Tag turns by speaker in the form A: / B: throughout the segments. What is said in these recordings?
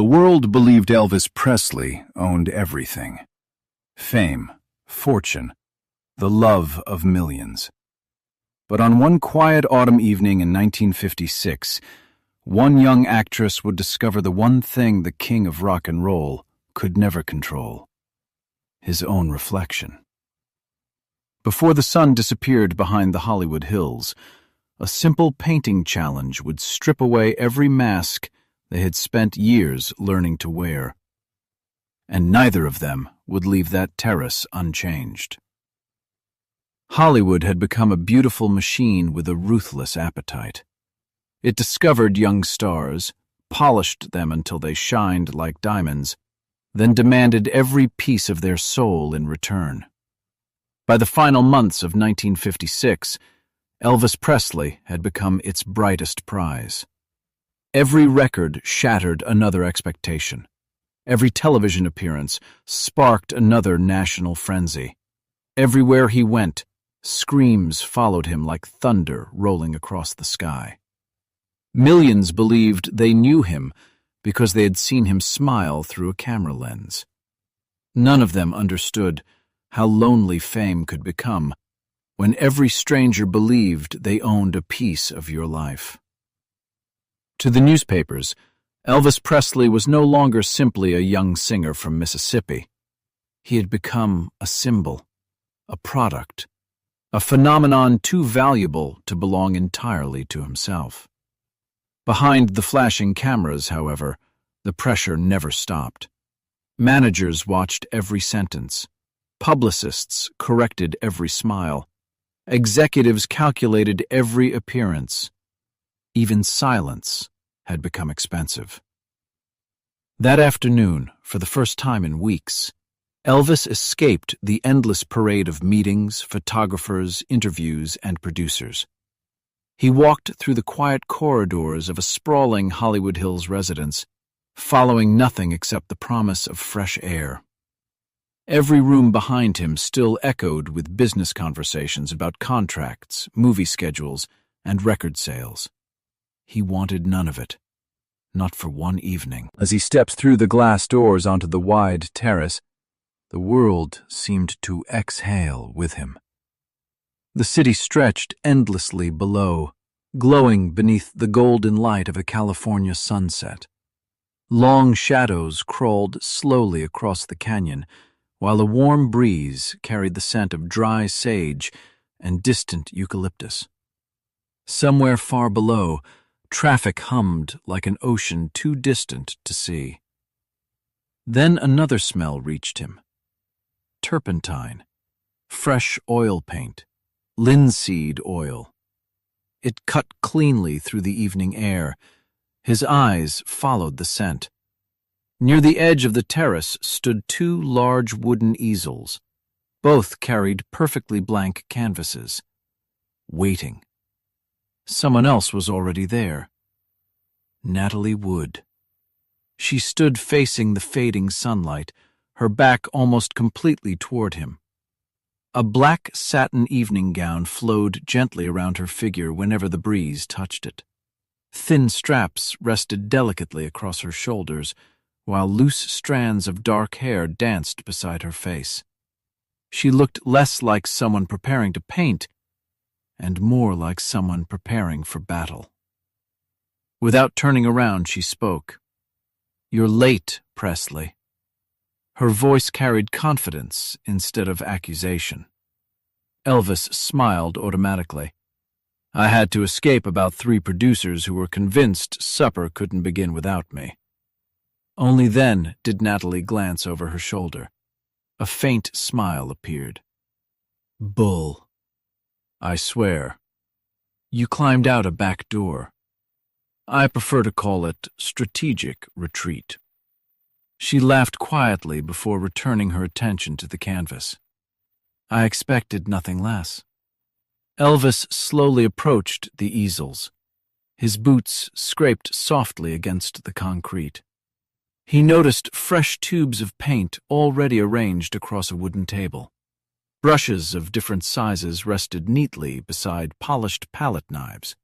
A: The world believed Elvis Presley owned everything. Fame, fortune, the love of millions. But on one quiet autumn evening in 1956, one young actress would discover the one thing the king of rock and roll could never control: his own reflection. Before the sun disappeared behind the Hollywood hills, a simple painting challenge would strip away every mask they had spent years learning to wear. And neither of them would leave that terrace unchanged. Hollywood had become a beautiful machine with a ruthless appetite. It discovered young stars, polished them until they shined like diamonds, then demanded every piece of their soul in return. By the final months of 1956, Elvis Presley had become its brightest prize. Every record shattered another expectation. Every television appearance sparked another national frenzy. Everywhere he went, screams followed him like thunder rolling across the sky. Millions believed they knew him because they had seen him smile through a camera lens. None of them understood how lonely fame could become when every stranger believed they owned a piece of your life. To the newspapers, Elvis Presley was no longer simply a young singer from Mississippi. He had become a symbol, a product, a phenomenon too valuable to belong entirely to himself. Behind the flashing cameras, however, the pressure never stopped. Managers watched every sentence. Publicists corrected every smile. Executives calculated every appearance. Even silence had become expensive. That afternoon, for the first time in weeks, Elvis escaped the endless parade of meetings, photographers, interviews, and producers. He walked through the quiet corridors of a sprawling Hollywood Hills residence, following nothing except the promise of fresh air. Every room behind him still echoed with business conversations about contracts, movie schedules, and record sales. He wanted none of it, not for one evening. As he stepped through the glass doors onto the wide terrace, the world seemed to exhale with him. The city stretched endlessly below, glowing beneath the golden light of a California sunset. Long shadows crawled slowly across the canyon, while a warm breeze carried the scent of dry sage and distant eucalyptus. Somewhere far below, traffic hummed like an ocean too distant to see. Then another smell reached him. Turpentine, fresh oil paint, linseed oil. It cut cleanly through the evening air. His eyes followed the scent. Near the edge of the terrace stood two large wooden easels. Both carried perfectly blank canvases. Waiting. Someone else was already there. Natalie Wood. She stood facing the fading sunlight, her back almost completely toward him. A black satin evening gown flowed gently around her figure whenever the breeze touched it. Thin straps rested delicately across her shoulders, while loose strands of dark hair danced beside her face. She looked less like someone preparing to paint and more like someone preparing for battle. Without turning around, she spoke. "You're late, Presley." Her voice carried confidence instead of accusation. Elvis smiled automatically. "I had to escape about 3 producers who were convinced supper couldn't begin without me." Only then did Natalie glance over her shoulder. A faint smile appeared. "Bull. I swear. You climbed out a back door. I prefer to call it strategic retreat." She laughed quietly before returning her attention to the canvas. "I expected nothing less." Elvis slowly approached the easels. His boots scraped softly against the concrete. He noticed fresh tubes of paint already arranged across a wooden table. Brushes of different sizes rested neatly beside polished palette knives.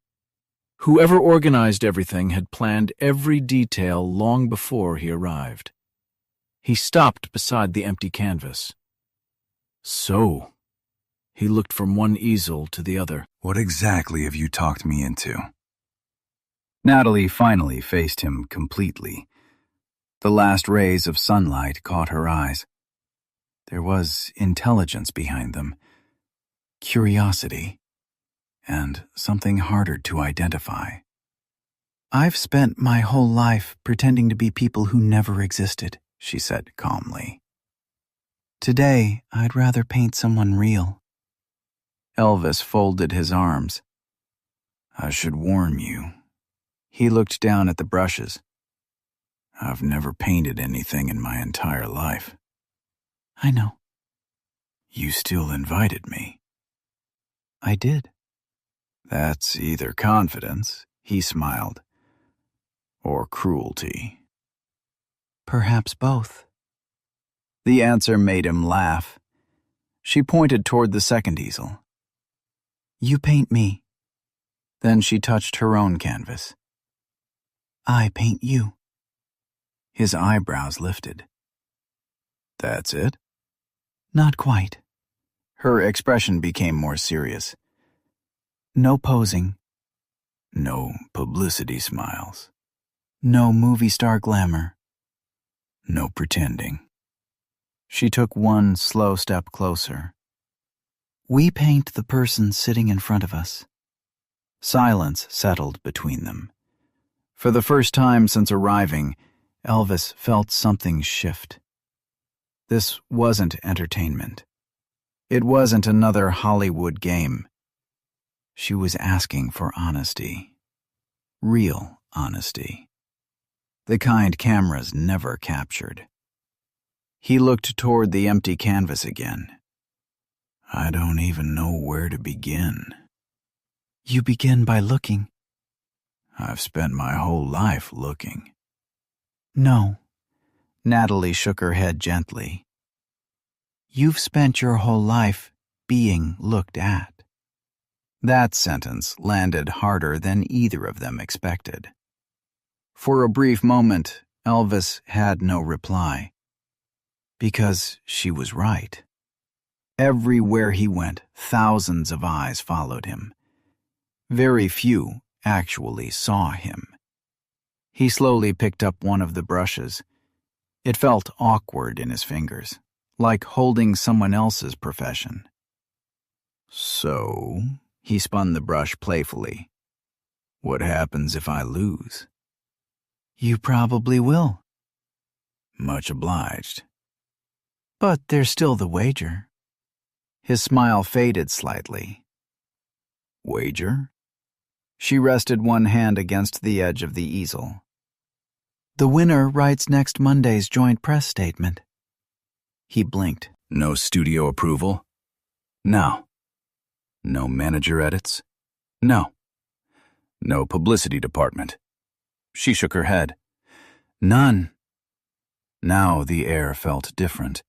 A: Whoever organized everything had planned every detail long before he arrived. He stopped beside the empty canvas. So, he looked from one easel to the other.
B: What exactly have you talked me into? Natalie finally faced him completely. The last rays of sunlight caught her eyes. There was intelligence behind them, curiosity, and something harder to identify. "I've spent my whole life pretending to be people who never existed," she said calmly. "Today, I'd rather paint someone real." Elvis folded his arms. "I should warn you." He looked down at the brushes. "I've never painted anything in my entire life." "I know." "You still invited me." "I did." "That's either confidence," he smiled, "or cruelty." "Perhaps both." The answer made him laugh. She pointed toward the second easel. "You paint me." Then she touched her own canvas. "I paint you." His eyebrows lifted. "That's it?" "Not quite." Her expression became more serious. "No posing." "No publicity smiles." "No movie star glamour." "No pretending." She took one slow step closer. "We paint the person sitting in front of us." Silence settled between them. For the first time since arriving, Elvis felt something shift. This wasn't entertainment. It wasn't another Hollywood game. She was asking for honesty. Real honesty. The kind cameras never captured. He looked toward the empty canvas again. "I don't even know where to begin." "You begin by looking." "I've spent my whole life looking." "No." Natalie shook her head gently. "You've spent your whole life being looked at." That sentence landed harder than either of them expected. For a brief moment, Elvis had no reply. Because she was right. Everywhere he went, thousands of eyes followed him. Very few actually saw him. He slowly picked up one of the brushes. It felt awkward in his fingers, like holding someone else's profession. "So," he spun the brush playfully, "what happens if I lose?" "You probably will." "Much obliged." "But there's still the wager." His smile faded slightly. "Wager?" She rested one hand against the edge of the easel. "The winner writes next Monday's joint press statement." He blinked. "No studio approval?" "No." "No manager edits?" "No." "No publicity department?" She shook her head. "None." Now the air felt different.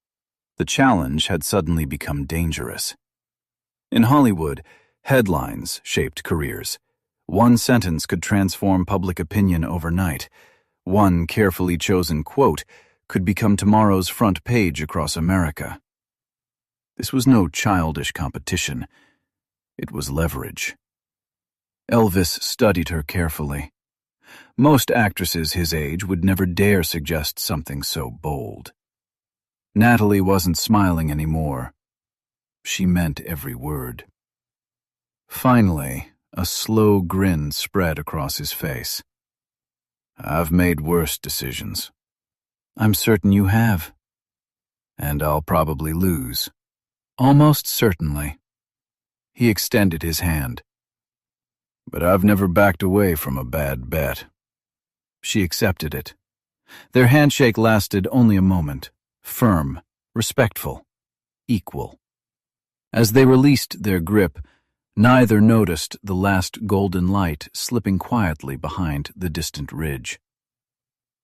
B: The challenge had suddenly become dangerous. In Hollywood, headlines shaped careers. One sentence could transform public opinion overnight. One carefully chosen quote could become tomorrow's front page across America. This was no childish competition. It was leverage. Elvis studied her carefully. Most actresses his age would never dare suggest something so bold. Natalie wasn't smiling anymore. She meant every word. Finally, a slow grin spread across his face. "I've made worse decisions." "I'm certain you have." "And I'll probably lose." "Almost certainly." He extended his hand. "But I've never backed away from a bad bet." She accepted it. Their handshake lasted only a moment, firm, respectful, equal. As they released their grip, neither noticed the last golden light slipping quietly behind the distant ridge.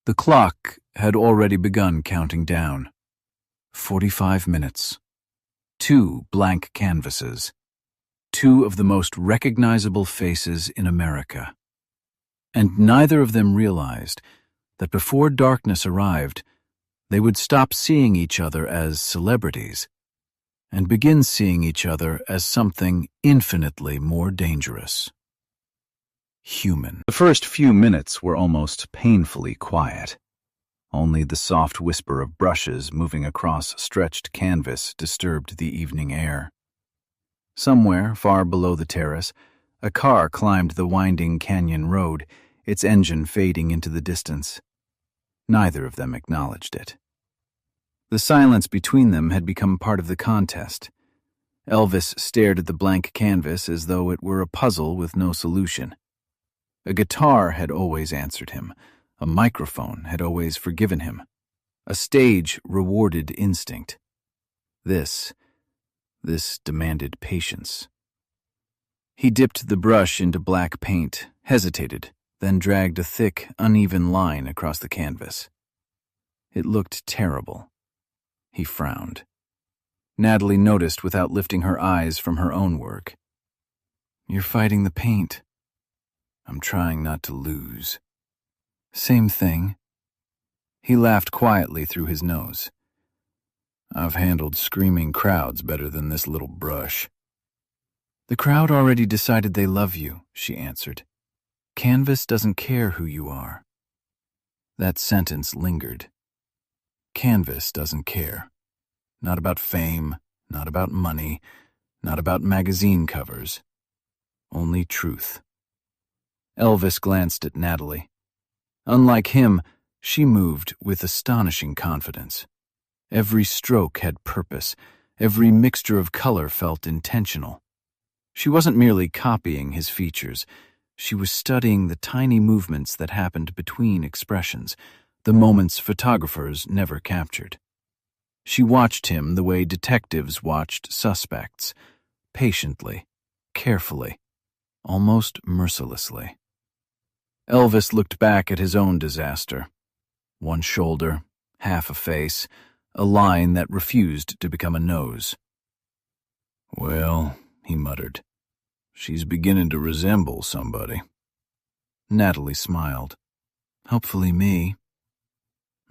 B: The clock had already begun counting down. 45 minutes. 2 blank canvases. 2 of the most recognizable faces in America.
A: And neither of them realized that before darkness arrived, they would stop seeing each other as celebrities and begin seeing each other as something infinitely more dangerous. Human.
C: The first few minutes were almost painfully quiet. Only the soft whisper of brushes moving across stretched canvas disturbed the evening air. Somewhere, far below the terrace, a car climbed the winding canyon road, its engine fading into the distance. Neither of them acknowledged it. The silence between them had become part of the contest. Elvis stared at the blank canvas as though it were a puzzle with no solution. A guitar had always answered him. A microphone had always forgiven him. A stage rewarded instinct. This demanded patience. He dipped the brush into black paint, hesitated, then dragged a thick, uneven line across the canvas. It looked terrible. He frowned. Natalie noticed without lifting her eyes from her own work. "You're fighting the paint." "I'm trying not to lose." "Same thing." He laughed quietly through his nose. "I've handled screaming crowds better than this little brush." "The crowd already decided they love you," she answered. "Canvas doesn't care who you are." That sentence lingered. Canvas doesn't care. Not about fame, not about money, not about magazine covers. Only truth. Elvis glanced at Natalie. Unlike him, she moved with astonishing confidence. Every stroke had purpose. Every mixture of color felt intentional. She wasn't merely copying his features. She was studying the tiny movements that happened between expressions, the moments photographers never captured. She watched him the way detectives watched suspects, patiently, carefully, almost mercilessly. Elvis looked back at his own disaster. One shoulder, half a face, a line that refused to become a nose. "Well," he muttered, "she's beginning to resemble somebody." Natalie smiled. "Hopefully me."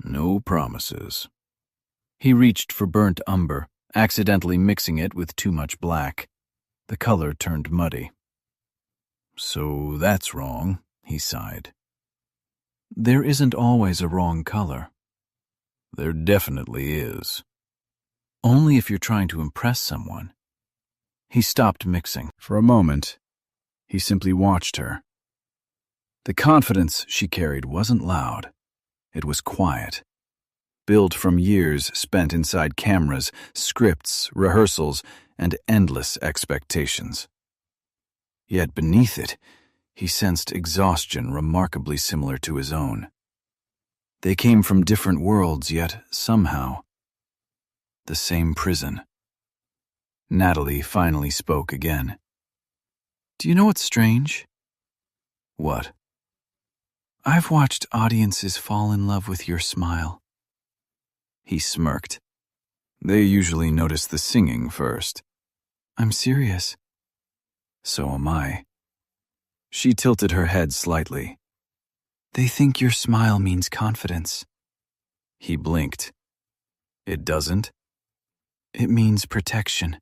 C: "No promises." He reached for burnt umber, accidentally mixing it with too much black. The color turned muddy. "So that's wrong," he sighed. "There isn't always a wrong color." "There definitely is." "Only if you're trying to impress someone." He stopped mixing. For a moment, he simply watched her. The confidence she carried wasn't loud. It was quiet, built from years spent inside cameras, scripts, rehearsals, and endless expectations. Yet beneath it, he sensed exhaustion remarkably similar to his own. They came from different worlds, yet somehow the same prison. Natalie finally spoke again. "Do you know what's strange?" "What?" "I've watched audiences fall in love with your smile." He smirked. "They usually notice the singing first." "I'm serious." "So am I." She tilted her head slightly. "They think your smile means confidence." He blinked. "It doesn't?" "It means protection."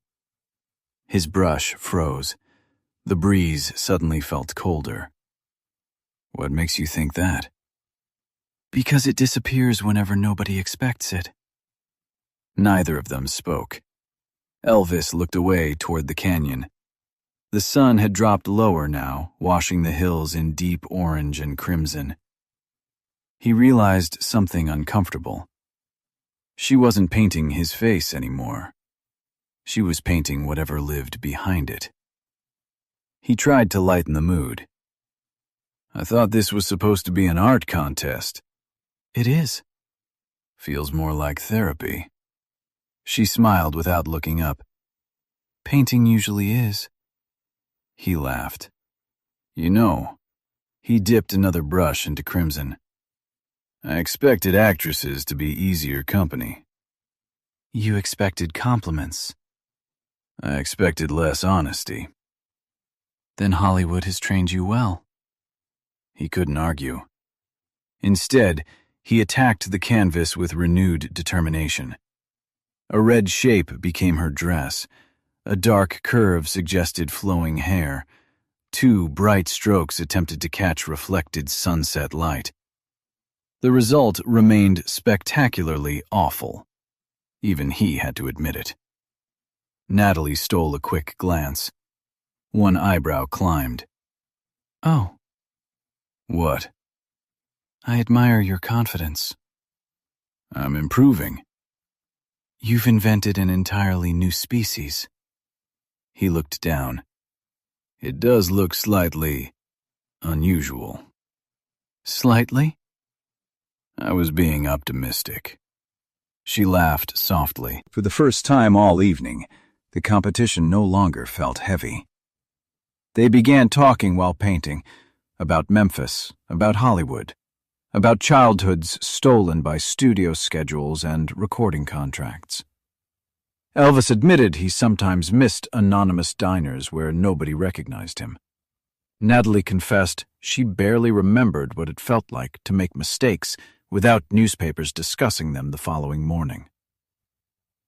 C: His brush froze. The breeze suddenly felt colder. "What makes you think that?" "Because it disappears whenever nobody expects it." Neither of them spoke. Elvis looked away toward the canyon. The sun had dropped lower now, washing the hills in deep orange and crimson. He realized something uncomfortable. She wasn't painting his face anymore. She was painting whatever lived behind it. He tried to lighten the mood. "I thought this was supposed to be an art contest." "It is." "Feels more like therapy." She smiled without looking up. "Painting usually is." He laughed. "You know," he dipped another brush into crimson, "I expected actresses to be easier company." "You expected compliments." "I expected less honesty." "Then Hollywood has trained you well." He couldn't argue. Instead, he attacked the canvas with renewed determination. A red shape became her dress. A dark curve suggested flowing hair. 2 bright strokes attempted to catch reflected sunset light. The result remained spectacularly awful. Even he had to admit it. Natalie stole a quick glance. One eyebrow climbed.
B: Oh.
C: What?
B: I admire your confidence.
C: I'm improving.
B: You've invented an entirely new species.
C: He looked down. It does look slightly unusual.
B: Slightly?
C: I was being optimistic. She laughed softly. For the first time all evening, the competition no longer felt heavy. They began talking while painting, about Memphis, about Hollywood, about childhoods stolen by studio schedules and recording contracts. Elvis admitted he sometimes missed anonymous diners where nobody recognized him. Natalie confessed she barely remembered what it felt like to make mistakes without newspapers discussing them the following morning.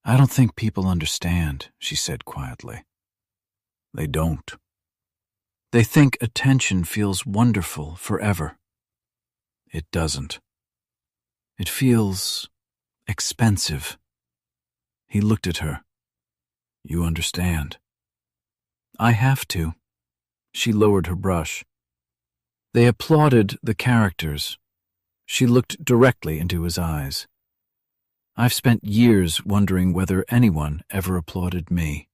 B: I don't think people understand, she said quietly.
C: They don't.
B: They think attention feels wonderful forever.
C: It doesn't.
B: It feels expensive. He looked at her. You understand. I have to. She lowered her brush. They applauded the characters. She looked directly into his eyes. I've spent years wondering whether anyone ever applauded me.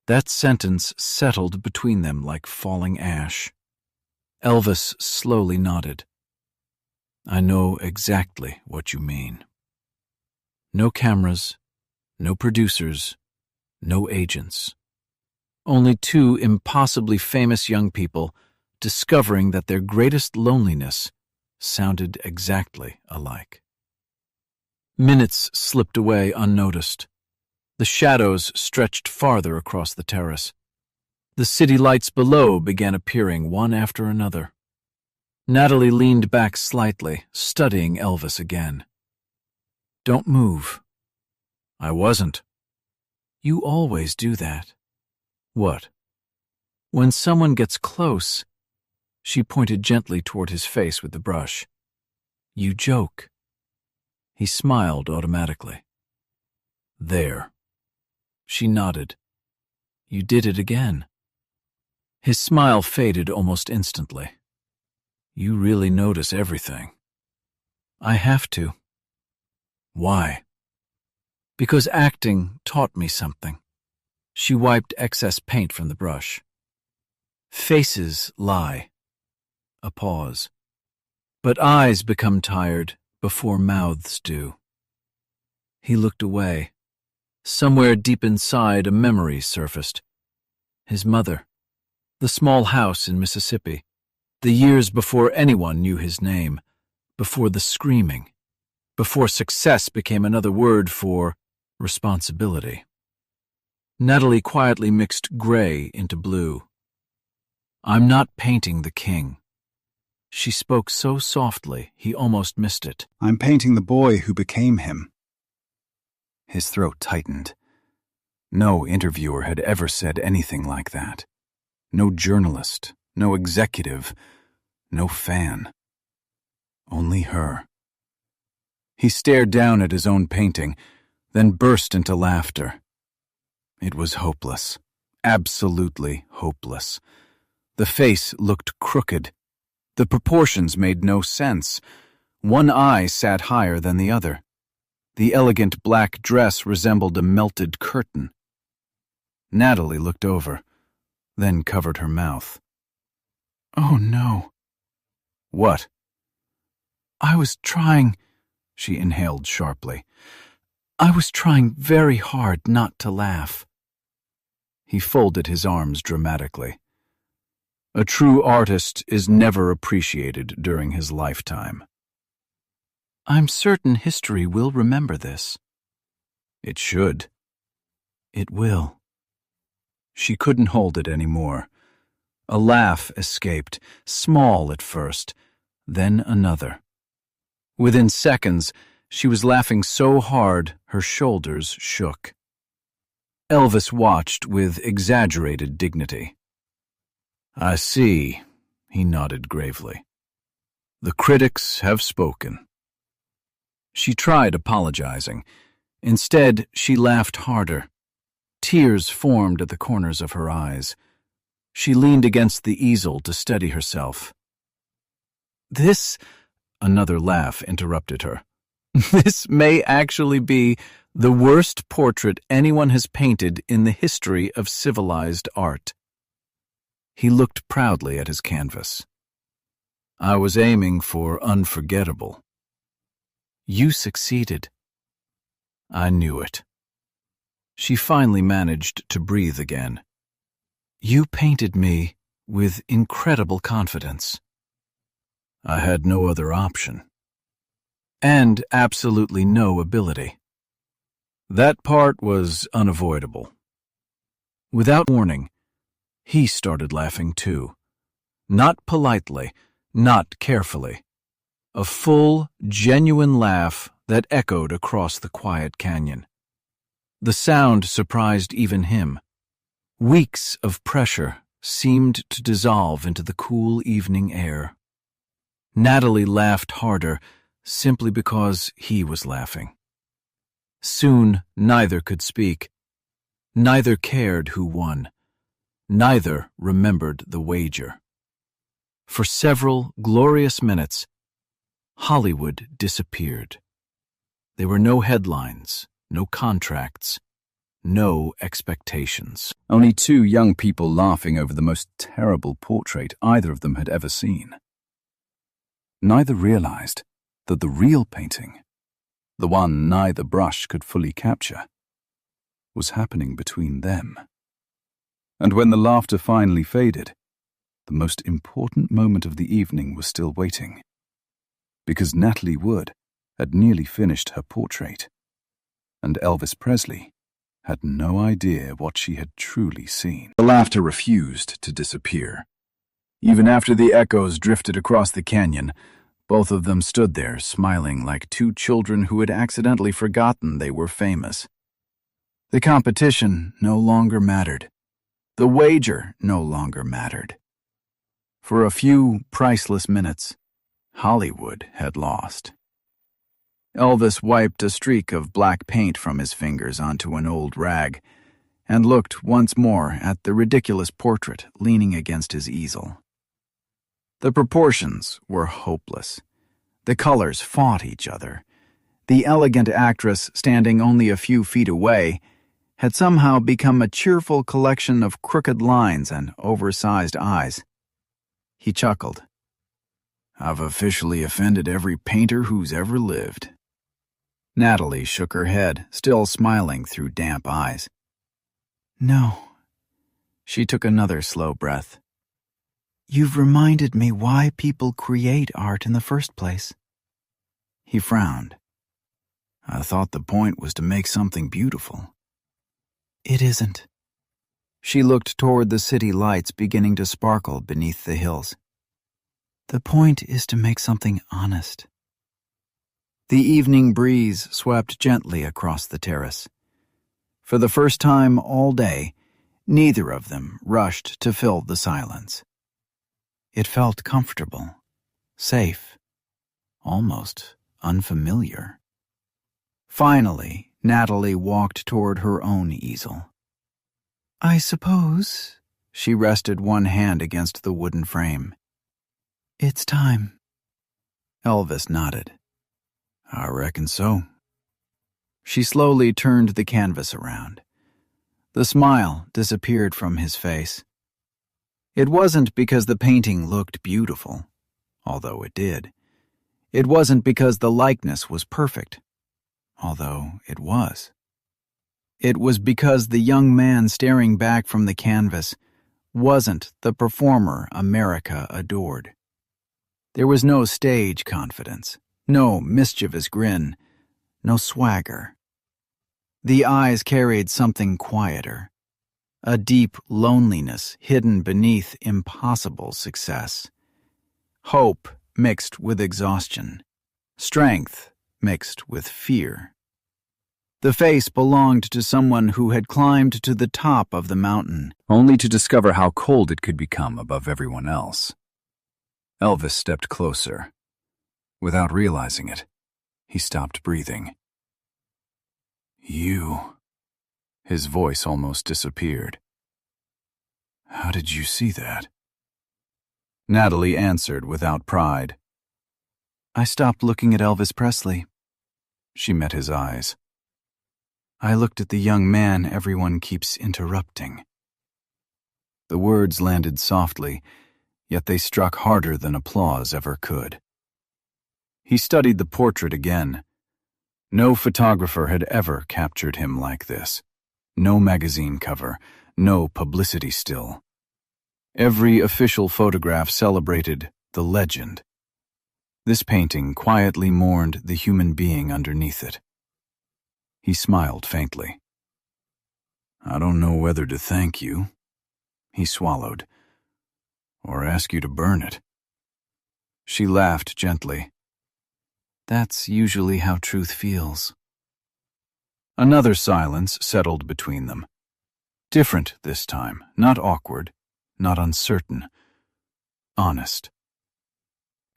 B: That sentence settled between them like falling ash. Elvis slowly nodded. I know exactly what you mean. No cameras, no producers, no agents. Only 2 impossibly famous young people discovering that their greatest loneliness sounded exactly alike. Minutes slipped away unnoticed. The shadows stretched farther across the terrace. The city lights below began appearing one after another. Natalie leaned back slightly, studying Elvis again. Don't move.
C: I wasn't.
B: You always do that.
C: What?
B: When someone gets close, she pointed gently toward his face with the brush. You joke. He smiled automatically.
C: There.
B: She nodded. You did it again. His smile faded almost instantly.
C: You really notice everything.
B: I have to.
C: Why?
B: Because acting taught me something. She wiped excess paint from the brush. Faces lie. A pause. But eyes become tired before mouths do. He looked away. Somewhere deep inside, a memory surfaced. His mother. The small house in Mississippi. The years before anyone knew his name. Before the screaming. Before success became another word for responsibility. Natalie quietly mixed gray into blue. I'm not painting the king. She spoke so softly he almost missed it.
D: I'm painting the boy who became him.
C: His throat tightened. No interviewer had ever said anything like that. No journalist, no executive, no fan. Only her. He stared down at his own painting, then burst into laughter. It was hopeless. Absolutely hopeless. The face looked crooked. The proportions made no sense. One eye sat higher than the other. The elegant black dress resembled a melted curtain. Natalie looked over, then covered her mouth.
B: Oh, no.
C: What?
B: I was trying, she inhaled sharply. I was trying very hard not to laugh.
C: He folded his arms dramatically. A true artist is never appreciated during his lifetime.
B: I'm certain history will remember this.
C: It should.
B: It will.
C: She couldn't hold it anymore.
A: A laugh escaped, small at first, then another. Within seconds, she was laughing so hard her shoulders shook. Elvis watched with exaggerated dignity. "I see," he nodded gravely. "The critics have spoken." She tried apologizing. Instead, she laughed harder. Tears formed at the corners of her eyes. She leaned against the easel to steady herself. "This," another laugh interrupted her, "this may actually be the worst portrait anyone has painted in the history of civilized art." He looked proudly at his canvas. "I was aiming for unforgettable." "You succeeded." "I knew it." She finally managed to breathe again. "You painted me with incredible confidence." "I had no other option." "And absolutely no ability." "That part was unavoidable." Without warning, he started laughing too. Not politely, not carefully. A full, genuine laugh that echoed across the quiet canyon. The sound surprised even him. Weeks of pressure seemed to dissolve into the cool evening air. Natalie laughed harder simply because he was laughing. Soon neither could speak. Neither cared who won. Neither remembered the wager. For several glorious minutes, Hollywood disappeared. There were no headlines, no contracts, no expectations.
C: Only two young people laughing over the most terrible portrait either of them had ever seen. Neither realized that the real painting, the one neither brush could fully capture, was happening between them. And when the laughter finally faded, the most important moment of the evening was still waiting. Because Natalie Wood had nearly finished her portrait, and Elvis Presley had no idea what she had truly seen. The laughter refused to disappear. Even after the echoes drifted across the canyon, both of them stood there smiling like two children who had accidentally forgotten they were famous. The competition no longer mattered. The wager no longer mattered. For a few priceless minutes, Hollywood had lost. Elvis wiped a streak of black paint from his fingers onto an old rag and looked once more at the ridiculous portrait leaning against his easel. The proportions were hopeless. The colors fought each other. The elegant actress standing only a few feet away had somehow become a cheerful collection of crooked lines and oversized eyes. He chuckled. "I've officially offended every painter who's ever lived." Natalie shook her head, still smiling through damp eyes. "No." She took another slow breath. "You've reminded me why people create art in the first place." He frowned. "I thought the point was to make something beautiful." "It isn't." She looked toward the city lights beginning to sparkle beneath the hills. "The point is to make something honest." The evening breeze swept gently across the terrace. For the first time all day, neither of them rushed to fill the silence. It felt comfortable, safe, almost unfamiliar. Finally, Natalie walked toward her own easel. "I suppose," she rested one hand against the wooden frame. "It's time." Elvis nodded. "I reckon so." She slowly turned the canvas around. The smile disappeared from his face. It wasn't because the painting looked beautiful, although it did. It wasn't because the likeness was perfect, although it was. It was because the young man staring back from the canvas wasn't the performer America adored. There was no stage confidence, no mischievous grin, no swagger. The eyes carried something quieter,
B: a deep loneliness hidden beneath impossible success. Hope mixed with exhaustion, strength mixed with fear. The face belonged to someone who had climbed to the top of the mountain,
C: only to discover how cold it could become above everyone else. Elvis stepped closer. Without realizing it, he stopped breathing. "You..." His voice almost disappeared. "How did you see that?" Natalie answered without pride.
B: "I stopped looking at Elvis Presley."
C: She met his eyes.
B: "I looked at the young man everyone keeps interrupting."
C: The words landed softly, yet they struck harder than applause ever could. He studied the portrait again. No photographer had ever captured him like this. No magazine cover, no publicity still. Every official photograph celebrated the legend. This painting quietly mourned the human being underneath it. He smiled faintly. "I don't know whether to thank you," he swallowed, "or ask you to burn it." She laughed gently.
B: "That's usually how truth feels."
C: Another silence settled between them. Different this time, not awkward, not uncertain. Honest.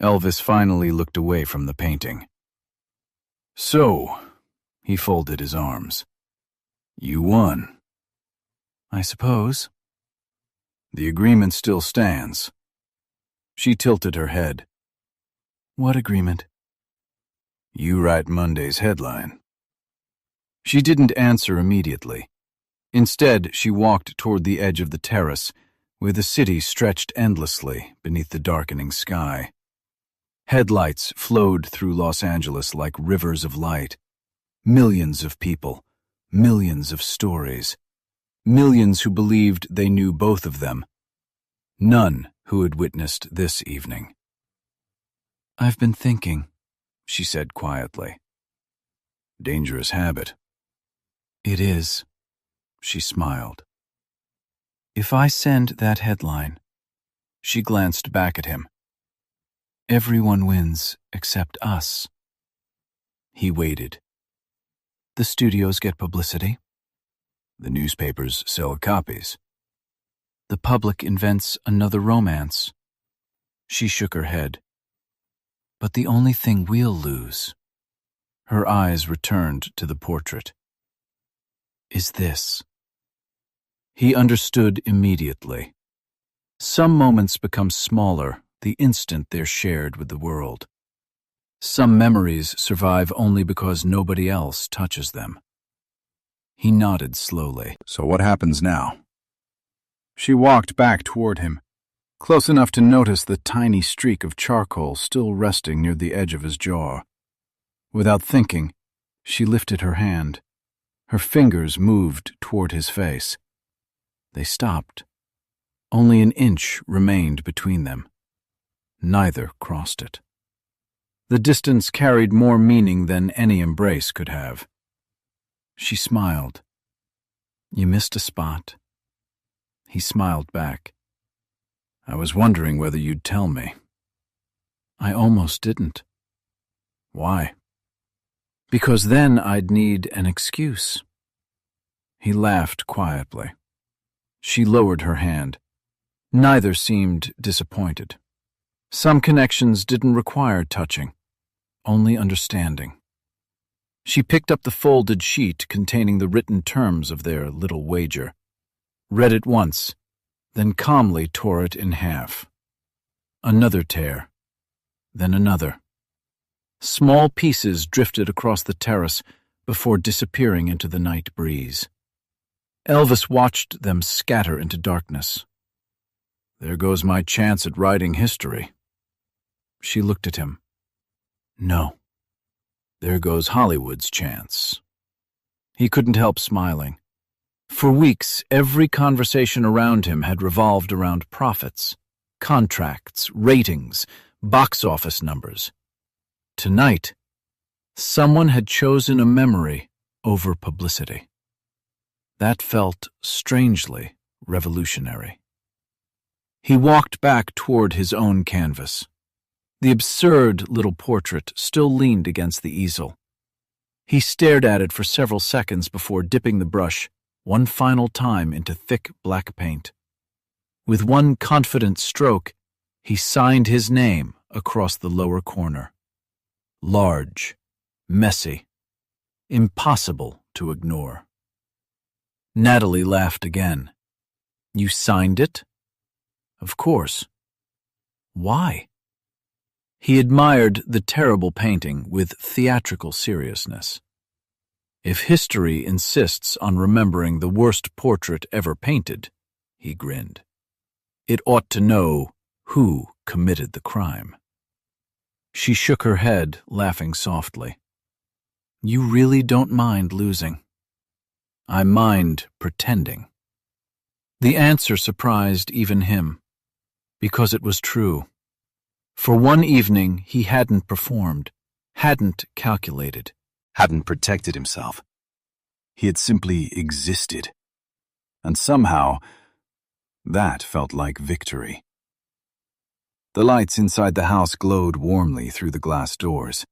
C: Elvis finally looked away from the painting. "So," he folded his arms, "you won."
B: "I suppose."
C: "The agreement still stands." She tilted her head.
B: "What agreement?"
C: "You write Monday's headline." She didn't answer immediately. Instead, she walked toward the edge of the terrace, where the city stretched endlessly beneath the darkening sky. Headlights flowed through Los Angeles like rivers of light. Millions of people, millions of stories, millions who believed they knew both of them. None who had witnessed this evening.
B: "I've been thinking,"
C: she said quietly. "Dangerous habit."
B: "It is."
C: She smiled.
B: "If I send that headline,"
C: she glanced back at him,
B: "everyone wins except us."
C: He waited.
B: "The studios get publicity.
C: The newspapers sell copies.
B: The public invents another romance."
C: She shook her head.
B: "But the only thing we'll lose,"
C: her eyes returned to the portrait,
B: "is this."
C: He understood immediately. Some moments become smaller the instant they're shared with the world. Some memories survive only because nobody else touches them. He nodded slowly. "So what happens now?" She walked back toward him, close enough to notice the tiny streak of charcoal still resting near the edge of his jaw. Without thinking, she lifted her hand. Her fingers moved toward his face. They stopped. Only an inch remained between them. Neither crossed it. The distance carried more meaning than any embrace could have. She smiled.
B: "You missed a spot."
C: He smiled back. "I was wondering whether you'd tell me."
B: "I almost didn't."
C: "Why?"
B: "Because then I'd need an excuse."
C: He laughed quietly. She lowered her hand. Neither seemed disappointed. Some connections didn't require touching, only understanding. She picked up the folded sheet containing the written terms of their little wager, read it once, then calmly tore it in half. Another tear, then another. Small pieces drifted across the terrace before disappearing into the night breeze. Elvis watched them scatter into darkness. "There goes my chance at writing history." She looked at him. "No. There goes Hollywood's chance." He couldn't help smiling. For weeks, every conversation around him had revolved around profits, contracts, ratings, box office numbers. Tonight, someone had chosen a memory over publicity.
A: That felt strangely revolutionary. He walked back toward his own canvas. The absurd little portrait still leaned against the easel. He stared at it for several seconds before dipping the brush one final time into thick black paint. With one confident stroke, he signed his name across the lower corner. Large, messy, impossible to ignore. Natalie laughed again. "You signed it?" "Of course." "Why?" He admired the terrible painting with theatrical seriousness. "If history insists on remembering the worst portrait ever painted," he grinned, "it ought to know who committed the crime." She shook her head, laughing softly. "You really don't mind losing." "I mind pretending." The answer surprised even him, because it was true. For one evening he hadn't performed, hadn't calculated,
C: Hadn't protected himself. He had simply existed. And somehow, that felt like victory. The lights inside the house glowed warmly through the glass doors.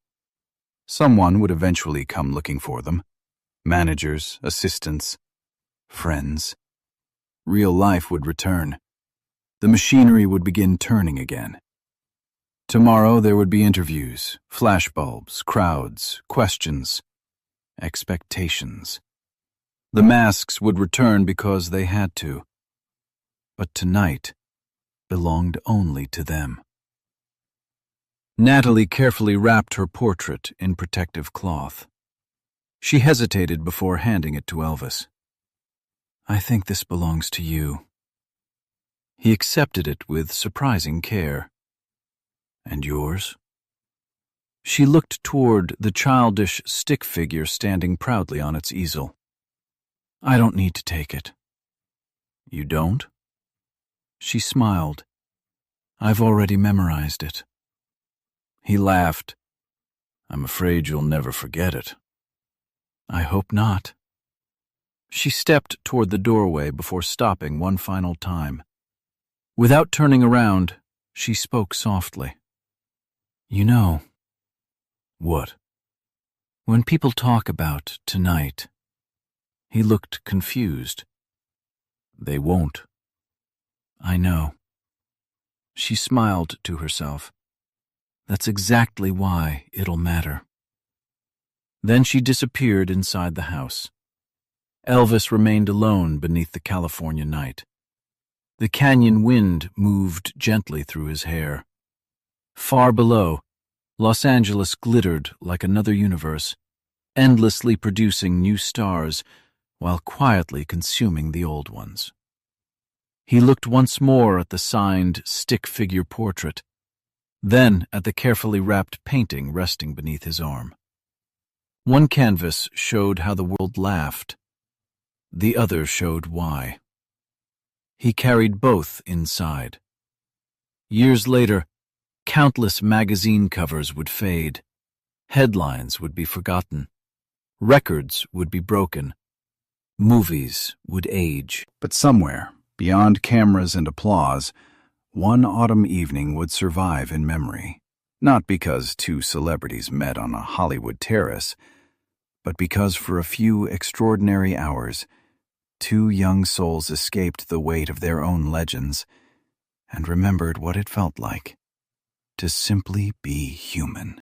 C: Someone would eventually come looking for them. Managers, assistants, friends. Real life would return. The machinery would begin turning again. Tomorrow there would be interviews, flashbulbs, crowds, questions, expectations. The masks would return because they had to. But tonight belonged only to them. Natalie carefully wrapped her portrait in protective cloth. She hesitated before handing it to Elvis. "I think this belongs to you." He accepted it with surprising care. "And yours?" She looked toward the childish stick figure standing proudly on its easel. "I don't need to take it." "You don't?" She smiled. "I've already memorized it." He laughed. "I'm afraid you'll never forget it." "I hope not." She stepped toward the doorway before stopping one final time. Without turning around, she spoke softly. "You know." "What?" "When people talk about tonight." He looked confused. "They won't." "I know." She smiled to herself. "That's exactly why it'll matter." Then she disappeared inside the house. Elvis remained alone beneath the California night. The canyon wind moved gently through his hair. Far below, Los Angeles glittered like another universe, endlessly producing new stars while quietly consuming the old ones. He looked once more at the signed stick figure portrait, then at the carefully wrapped painting resting beneath his arm. One canvas showed how the world laughed. The other showed why. He carried both inside. Years later, countless magazine covers would fade. Headlines would be forgotten. Records would be broken. Movies would age. But somewhere, beyond cameras and applause, one autumn evening would survive in memory. Not because two celebrities met on a Hollywood terrace, but because for a few extraordinary hours, two young souls escaped the weight of their own legends and remembered what it felt like to simply be human.